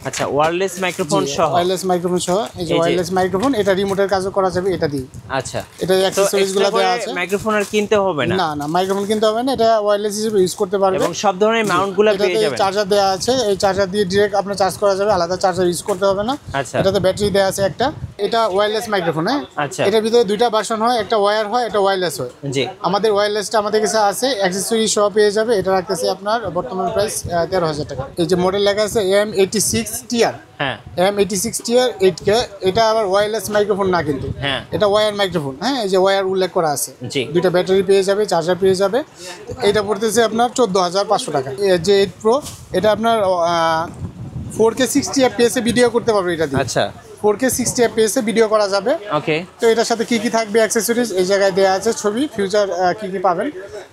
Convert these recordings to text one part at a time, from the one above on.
আচ্ছা, wireless microphone সহ। Wireless microphone সহ, এই যে ওয়্যারলেস মাইক্রোফোন, এটা রিমোটের কাজও করা যাবে এটা দিয়ে। আচ্ছা, এটা অ্যাকসেসরিজগুলো দেওয়া আছে। মাইক্রোফোন আর কিনতে হবে না? না, মাইক্রোফোন কিনতে হবে না, এটা ওয়্যারলেস হিসেবে ইউজ করতে পারবেন এবং সব ধরনের মাউন্টগুলো পেয়ে যাবেন। চার্জার দেওয়া আছে, এই চার্জার দিয়ে ডাইরেক্ট আপনার চার্জ করা যাবে, আলাদা চার্জার ইউজ করতে হবে না। আচ্ছা, এটাতে ব্যাটারি দেওয়া আছে একটা। এটা ওয়্যারলেস মাইক্রোফোন। হ্যাঁ, আচ্ছা, এটার ভিতরে দুইটা ভার্সন হয়, একটা ওয়্যার হয়, একটা ওয়্যারলেস হয়। জি, আমাদের ওয়্যারলেসটা আমাদের কাছে আছে, অ্যাকসেসরি সহ পেয়ে যাবে। এটা রাখতেছি আপনার বর্তমান প্রাইস 13,000 টাকা। এই যে মডেল লেখা আছে M86 টিআর। হ্যাঁ, M86 টিআর 8K। এটা আবার ওয়্যারলেস মাইক্রোফোন না কিন্তু, হ্যাঁ, এটা ওয়্যার মাইক্রোফোন। হ্যাঁ, এই যে ওয়্যার উল্লেখ করা আছে। জি, দুইটা ব্যাটারি পেয়ে যাবে, চার্জার পেয়ে যাবে। এটা পড়তেছে আপনার 14,500 টাকা। যে 8 Pro, এটা আপনার 4K 60 FPS এ ভিডিও করতে পারবে এটা দিয়ে। আচ্ছা, 4K 60 FPS এ ভিডিও করা যাবে। ওকে। তো এটার সাথে কি কি থাকবে অ্যাকসেসরিজ এই জায়গায় দেওয়া আছে, ছবি, ফিউচার কি কি পাবেন।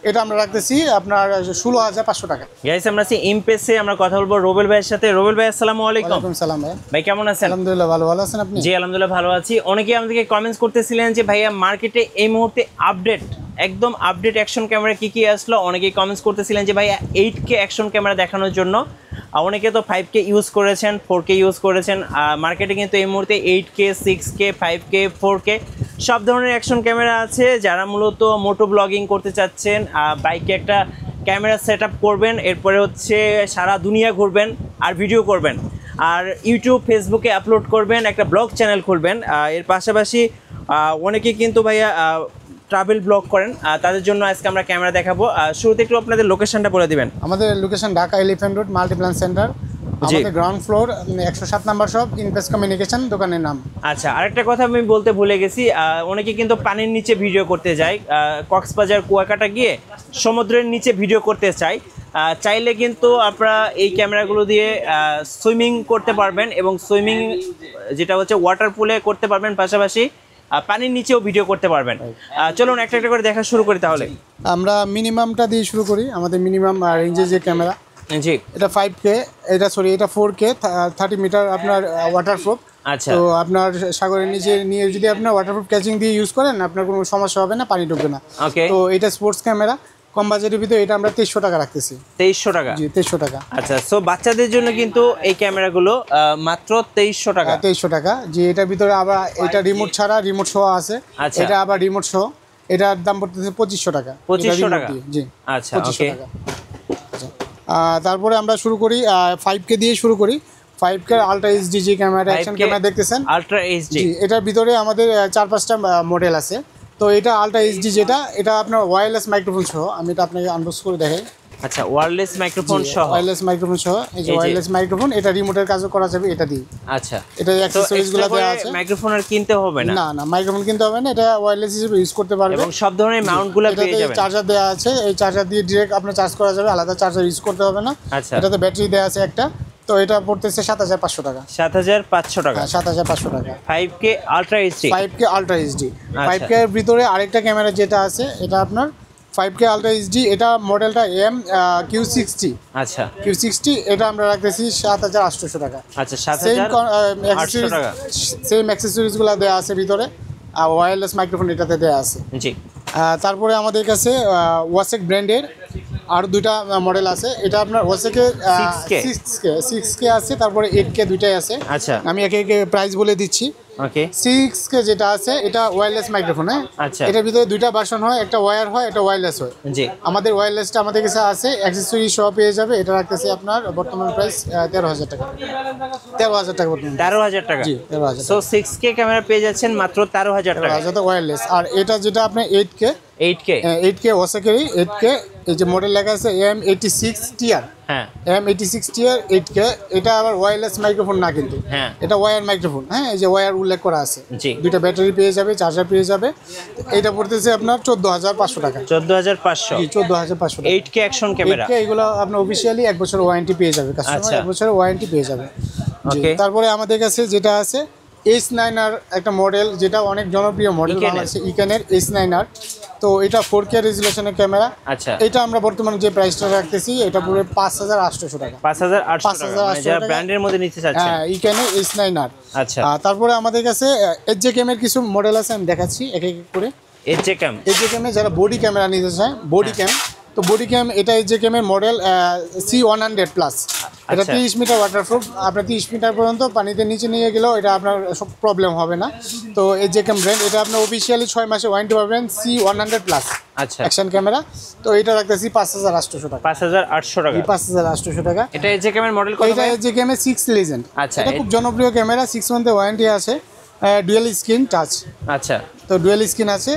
এটা আমরা রাখতেছি আপনার 16,500 টাকা। গাইস, আমরা আছি ইমপ্রেসে, আমরা কথা বলবো রোবেল ভাইয়ের সাথে। রোবেল ভাই, আসসালামু আলাইকুম। ওয়ালাইকুম সালাম ভাই। ভাই কেমন আছেন? আলহামদুলিল্লাহ, ভালো আছেন আপনি? জি, আলহামদুলিল্লাহ ভালো আছি। অনেকেই আমাদেরকে কমেন্টস করতেছিলেন যে ভাইয়া মার্কেটে এই মুহূর্তে একদম আপডেট অ্যাকশন ক্যামেরা কি কি আসলো। অনেকেই কমেন্টস করতেছিলেন যে ভাইয়া 8K অ্যাকশন ক্যামেরা দেখানোর জন্য। অনেকে তো 5K ইউজ করেছেন, 4K ইউজ করেছেন। মার্কেটে কিন্তু এই মুহূর্তে 8K, 6K, 5K, 4K সব ধরনের অ্যাকশন ক্যামেরা আছে। যারা মূলত মোটো ব্লগিং করতে চাচ্ছেন, বাইকে একটা ক্যামেরা সেট আপ করবেন, এরপরে হচ্ছে সারা দুনিয়া ঘুরবেন আর ভিডিও করবেন, আর ইউটিউব, ফেসবুকে আপলোড করবেন, একটা ব্লগ চ্যানেল খুলবেন। এর পাশাপাশি অনেকেই কিন্তু ভাইয়া ট্রাভেল ব্লগ করেন, তাদের জন্য আজকে আমরা ক্যামেরা দেখাবো। শুরুতে একটু আপনাদের লোকেশনটা বলে দিবেন। আমাদের location Dhaka elephant road multiplan center. আমাদের ground floor 107 number shop, invest communication দোকানের নাম। আচ্ছা, আরেকটা কথা আমি বলতে ভুলে গেছি, অনেকে কিন্তু পানির নিচে ভিডিও করতে যায়, কক্সবাজার কুয়াকাটা গিয়ে সমুদ্রের নিচে ভিডিও করতে চায়। চাইলে কিন্তু আপনারা এই ক্যামেরাগুলো দিয়ে সুইমিং করতে পারবেন, এবং সুইমিং যেটা হচ্ছে ওয়াটার পুলে করতে পারবেন, পাশাপাশি পানির নিচেও ভিডিও করতে পারবেন। চলুন একটা একটা করে দেখা শুরু করি তাহলে। আমরা মিনিমামটা দিয়ে শুরু করি। আমাদের মিনিমাম রেঞ্জের যে ক্যামেরা, জি, এটা 5K, এটা 4K 30 মিটার আপনার ওয়াটারপ্রুফ। আচ্ছা, তো আপনার সাগরের নিচে নিয়ে যদি আপনার ওয়াটারপ্রুফ ক্যাচিং দিয়ে ইউজ করেন, আপনার কোনো সমস্যা হবে না, পানি ঢুকবে না। ওকে। তো এটা স্পোর্টস ক্যামেরা, কম বাজেটের ভিতরে এটা আমরা 2300 টাকা রাখতেছি। 2300 টাকা? জি, 2300 টাকা। আচ্ছা, সো বাচ্চাদের জন্য কিন্তু এই ক্যামেরাগুলো মাত্র 2300 টাকা। 2300 টাকা। জি, এটার ভিতরে আবার এটা রিমোট ছাড়া, রিমোট সহ আছে। আচ্ছা, এটা আবার রিমোট সহ, এটার দাম পড়তেছে 2500 টাকা। 2500 টাকা? জি, আচ্ছা, 2500 ওকে। টাকা। তারপরে আমরা শুরু করি 5K দিয়ে শুরু করি। 5K আলট্রা এইচডি যে ক্যামেরা, অ্যাকশন ক্যামেরা দেখতেছেন, আলট্রা এইচডি। জি, এটার ভিতরে আমাদের 4-5টা মডেল আছে। তো এটা আলট্রা এইচডি যেটা, এটা আপনার ওয়্যারলেস মাইক্রোফোন সহ। আমি এটা আপনাকে আনবক্স করে দেখাই। আচ্ছা, ওয়্যারলেস মাইক্রোফোন সহ। ওয়্যারলেস মাইক্রোফোন সহ, এই যে ওয়্যারলেস মাইক্রোফোন, এটা রিমোটের কাজও করা যাবে এটা দিয়ে। আচ্ছা, এটা অ্যাকসেসরিজগুলো দেওয়া আছে। মাইক্রোফোন আর কিনতে হবে না? না, মাইক্রোফোন কিনতে হবে না, এটা ওয়্যারলেস হিসেবে ইউজ করতে পারবে এবং সব ধরনের মাউন্টগুলো পেয়ে যাবেন। চার্জার দেওয়া আছে, এই চার্জার দিয়ে ডাইরেক্ট আপনার চার্জ করা যাবে, আলাদা চার্জার ইউজ করতে হবে না। আচ্ছা, এটাতে ব্যাটারি দেওয়া আছে একটা। তো এটা পড়তেছে 7,500 টাকা। 7,500 টাকা? 7,500 টাকা। 5K ultra HD. 5K ultra HD. 5K এর ভিতরে আরেকটা ক্যামেরা যেটা আছে, এটা আপনার 5K আলট্রা এইচডি, এটা মডেলটা Q60। আচ্ছা, Q60, এটা আমরা রাখতেছি 7,800 টাকা। আচ্ছা, 7,800 টাকা। সেম অ্যাকসেসরিজগুলো দেওয়া আছে ভিতরে, আর ওয়্যারলেস মাইক্রোফোন এটাতে দেওয়া আছে। জি। তারপরে আমাদের কাছে ওয়াসেক ব্র্যান্ডের আরও দুইটা মডেল আছে। এটা আপনার ওয়াসেকে 6K আছে, তারপরে 8K দুইটাই আছে। আচ্ছা, আমি একে একে প্রাইস বলে দিচ্ছি। ওকে। 6K যেটা আছে, এটা ওয়্যারলেস মাইক্রোফোন। হ্যাঁ, আচ্ছা, এটার ভিতরে দুইটা ভার্সন হয়, একটা ওয়্যার হয়, একটা ওয়্যারলেস হয়। জি, আমাদের ওয়্যারলেসটা আমাদের কাছে আছে, অ্যাকসেসরি সহ পেয়ে যাবে। এটা রাখতেছি আপনার বর্তমান প্রাইস 13,000 টাকা। 13,000 টাকা বর্তমান। 13,000 টাকা? জি, 13,000। সো 6K ক্যামেরা পেয়ে যাচ্ছেন মাত্র 13,000 টাকা। ওয়্যারলেস। আর এটা যেটা আপনার 8K ওয়াসেকেরই 8K, এই যে মডেল লেখা আছে M86 টিআর। হ্যাঁ, M86 টিআর 8K। এটা আবার ওয়্যারলেস মাইক্রোফোন না কিন্তু, হ্যাঁ, এটা ওয়্যার মাইক্রোফোন। হ্যাঁ, এই যে ওয়্যার উল্লেখ করা আছে। জি, দুইটা ব্যাটারি পেয়ে যাবে, চার্জার পেয়ে যাবে। এটা পড়তেছে আপনার 14,500 টাকা। 14,500? জি, 14,500 টাকা। 8K action camera. 8K এগুলো আপনার অফিসিয়ালি 1 বছর ওয়ারেন্টি পেয়ে যাবে কাস্টমার, 1 বছরের ওয়ারেন্টি পেয়ে যাবে। ওকে। তারপরে আমাদের কাছে যেটা আছে H9R একটা মডেল, যেটা অনেক জনপ্রিয় মডেল আছে, ইকানের H9R। তো এটা 4K রেজুলেশনের ক্যামেরা। আচ্ছা, এটা আমরা বর্তমানে যে প্রাইসটা রাখতেছি, এটা পুরো 5,800 টাকা। 5,800 টাকা, যারা ব্র্যান্ডের মধ্যে নিতে চাচ্ছেন। হ্যাঁ, ইকানের H9R। আচ্ছা, তারপরে আমাদের কাছে HJCam এর কিছু মডেল আছে, আমি দেখাচ্ছি এক এক করে। HJCam HJCam এ যারা বডি ক্যামেরা নিতে চায়, বডি ক্যাম, তো বডি ক্যাম এটা যে ক্যামের মডেল C100+। এটা 30 মিটার ওয়াটারপ্রুফ, আপনার 30 মিটার পর্যন্ত পানিতে নিচে নিয়ে গেলেও এটা আপনার সব প্রবলেম হবে না। তো এই যে ক্যাম ব্র্যান্ড, এটা আপনার অফিসিয়ালি 6 মাসে ওয়ারেন্টি পাবেন, C100+। আচ্ছা, অ্যাকশন ক্যামেরা। তো এটা রাখতেছি 5800 টাকা। 5800 টাকা, 5800 টাকা। এটা এই যে ক্যামের মডেল কত? এটা এই যে ক্যামের 6 লিজেন্ড। আচ্ছা, এটা খুব জনপ্রিয় ক্যামেরা, 6 মান্থের ওয়ারেন্টি আছে, ডুয়াল স্ক্রিন টাচ। আচ্ছা, তো ডুয়াল স্ক্রিন আছে।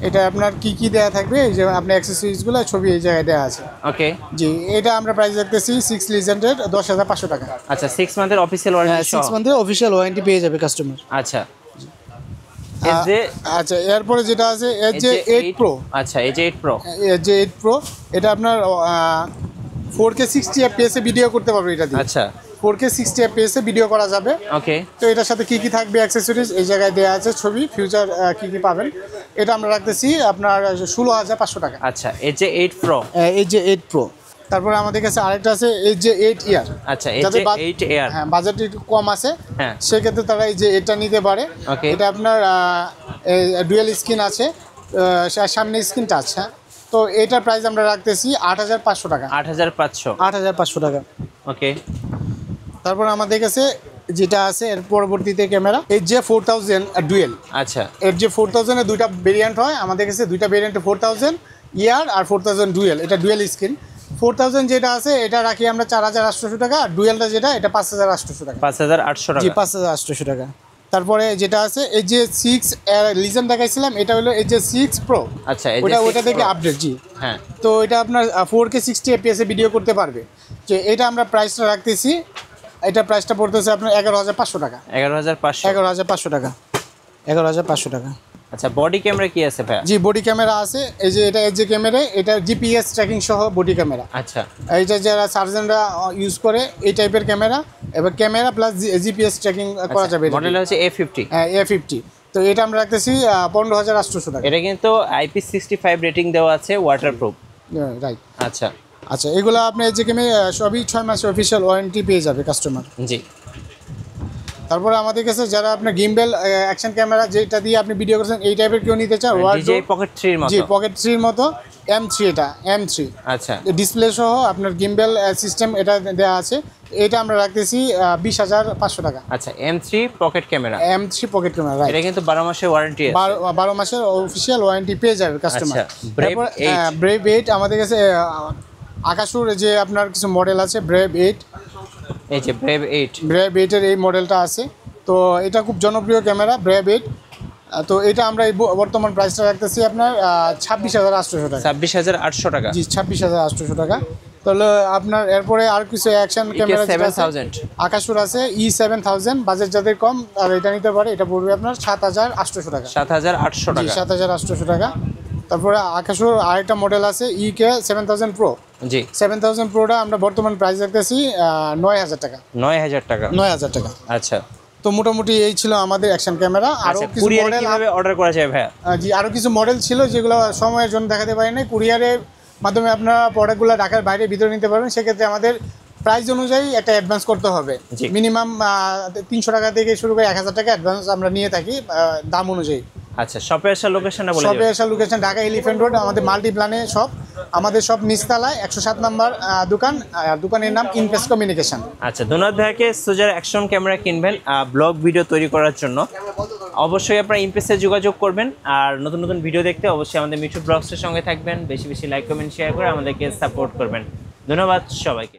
এটা আপনার কি কি দেওয়া থাকবে, এই যে আপনার অ্যাক্সেসরিজগুলো ছবি এই জায়গায় দেওয়া আছে। ওকে, জি, এটা আমরা প্রাইস রাখতেছি 6 লিজেন্ডের 10500 টাকা। আচ্ছা, 6 মান্থের অফিসিয়াল ওয়ারেন্টি 6 মান্থের অফিশিয়াল ওয়ারেন্টি পেয়ে যাবে কাস্টমার। আচ্ছা, এই যে আচ্ছা, এরপরে যেটা আছে এর যে 8 প্রো। আচ্ছা, এই যে 8 প্রো, এর যে 8 প্রো, এটা আপনার 4K 60 fps এ ভিডিও করতে পারবে এটা দিয়ে। আচ্ছা, 4K 60 fps এ ভিডিও করা যাবে। ওকে। তো এটার সাথে কি কি থাকবে অ্যাক্সেসরিজ এই জায়গায় দেওয়া আছে, ছবি, ফিউচার কি কি পাবেন। এটা আমরা রাখতেছি আপনার 16500 টাকা। আচ্ছা, এই যে 8 প্রো, এই যে 8 প্রো। তারপরে আমাদের কাছে আরেকটা আছে এই যে 8 ইয়ার। আচ্ছা, এই যে 8 এয়ার, হ্যাঁ, বাজেট একটু কম আছে, হ্যাঁ, সেক্ষেত্রে তারা এই যে এটা নিতে পারে। ওকে। এটা আপনার ডুয়াল স্ক্রিন আছে, সামনে স্ক্রিন টাচ। হ্যাঁ, তো এটার প্রাইস আমরা রাখতেছি 8500 টাকা। 8500, 8500 টাকা। ওকে। তারপর আমাদের কাছে যেটা আছে এর পরবর্তীতে ক্যামেরা এই যে 4000 ডুয়েল। আচ্ছা, এর যে 4000 এর দুইটা ভেরিয়েন্ট হয় আমাদের কাছে, দুইটা ভেরিয়েন্টে 4000 ইয়ার আর 4000 ডুয়েল। এটা ডুয়েল স্ক্রিন। 4000 যেটা আছে এটা রাখি আমরা 4800 টাকা, আর ডুয়েলটা যেটা এটা 5800 টাকা। 5800 টাকা, জি, 5800 টাকা। তারপরে যেটা আছে এই যে 6 লিজেন্ড দেখাইছিলাম, এটা হলো এই যে 6 প্রো। আচ্ছা, এই যে ওটা থেকে আপডেট। জি, হ্যাঁ। তো এটা আপনার 4K 60 fps এ ভিডিও করতে পারবে। যে এটা আমরা প্রাইসটা রাখতেছি, এটা প্রাইসটা পড়তেছে আপনার 11500 টাকা। 11500, 11500 টাকা, 11500 টাকা। আচ্ছা, বডি ক্যামেরা কি আছে ভাই? জি, বডি ক্যামেরা আছে। এই যে এটা যে ক্যামেরা, এটা জিপিএস ট্র্যাকিং সহ বডি ক্যামেরা। আচ্ছা, এইটা যারা সার্জনরা ইউজ করে এই টাইপের ক্যামেরা, এবার ক্যামেরা প্লাস জিপিএস ট্র্যাকিং করা যাবে। মডেল হচ্ছে A50। হ্যাঁ, A50। তো এটা আমরা রাখতেছি 15800 টাকা। এটা কিন্তু IP65 রেটিং দেওয়া আছে, ওয়াটারপ্রুফ। রাইট। আচ্ছা, আচ্ছা, এগুলো আপনি যে ক্যামেরা সবই 6 মাসের অফিসিয়াল ওয়ারেন্টি পেয়ে যাবে কাস্টমার। জি। তারপরে আমাদের কাছে যারা আপনার গিম্বেল অ্যাকশন ক্যামেরা যেটা দিয়ে আপনি ভিডিও করছেন এই টাইপের কেউ নিতে চান, DJI Pocket 3 এর মতো। জি, পকেট 3 এর মতো M3। এটা M3। আচ্ছা, ডিসপ্লে সহ আপনার গিম্বেল সিস্টেম এটা দেওয়া আছে। এটা আমরা রাখতেছি 20500 টাকা। আচ্ছা, M3 pocket camera, M3 pocket camera. এটা কিন্তু 12 মাসের ওয়ারেন্টি আছে। 12 মাসের অফিসিয়াল ওয়ারেন্টি পেয়ে যাবে কাস্টমার। আচ্ছা, ব্রেভ 8 আমাদের কাছে আকাশুর যে আপনার কিছু মডেল আছে, ব্রেভ 8। এই যে ব্রেভ 8, ব্রেভ 8 এর এই মডেলটা আছে। তো এটা খুব জনপ্রিয় ক্যামেরা, ব্রেভ 8। তো এটা আমরা এই বর্তমান প্রাইসটা রাখতেছি আপনার 26800 টাকা। 26800 টাকা। জি, 26800 টাকা। তাহলে আপনার এরপরে আর কিছু অ্যাকশন ক্যামেরা 7000, আকাশুর আছে E7000, বাজেট যাদের কম আর এটা নিতে পারে, এটা পড়বে আপনার 7800 টাকা। 7800 টাকা, 7800 টাকা। তারপরে আকাশুর আরেকটা মডেল আছে EK 7000 প্রো। জি, 7000 প্রোটা আমরা বর্তমান প্রাইস রাখতেছি 9000 টাকা। 9000 টাকা, 9000 টাকা। আচ্ছা। তো মোটামুটি এই ছিল আমাদের অ্যাকশন ক্যামেরা। আরো কিছু কুরিয়ারে মডেল কিভাবে অর্ডার করা যায় ভাই? জি, আরো কিছু মডেল ছিল যেগুলো সময়ের জন্য দেখাতে পারি না। কুরিয়ারের মাধ্যমে আপনারা প্রোডাক্টগুলো ঢাকার বাইরে ভিতরে নিতে পারবেন। সেক্ষেত্রে আমাদের প্রাইস অনুযায়ী একটা অ্যাডভান্স করতে হবে। মিনিমাম 300 টাকা থেকে শুরু করে 1000 টাকা অ্যাডভান্স আমরা নিয়ে থাকি দাম অনুযায়ী। আচ্ছা, শপে আসার লোকেশনটা বলে দিন। শপে আসার লোকেশন ঢাকা এলিফ্যান্ট রোড, আমাদের মাল্টিপ্লানে শপ। আমাদের সব নিচতলায় 107 নম্বর দোকান। দোকানের নাম ইনপেস কমিউনিকেশন। আচ্ছা, ধন্যবাদ ভাইকে। সোজার অ্যাকশন ক্যামেরা কিনবেন ব্লগ ভিডিও তৈরি করার জন্য, অবশ্যই আপনারা ইমপ্রেসে যোগাযোগ করবেন। আর নতুন নতুন ভিডিও দেখতে অবশ্যই আমাদের মিঠু ব্লগসের সঙ্গে থাকবেন। বেশি বেশি লাইক কমেন্ট শেয়ার করে আমাদেরকে সাপোর্ট করবেন। ধন্যবাদ সবাইকে।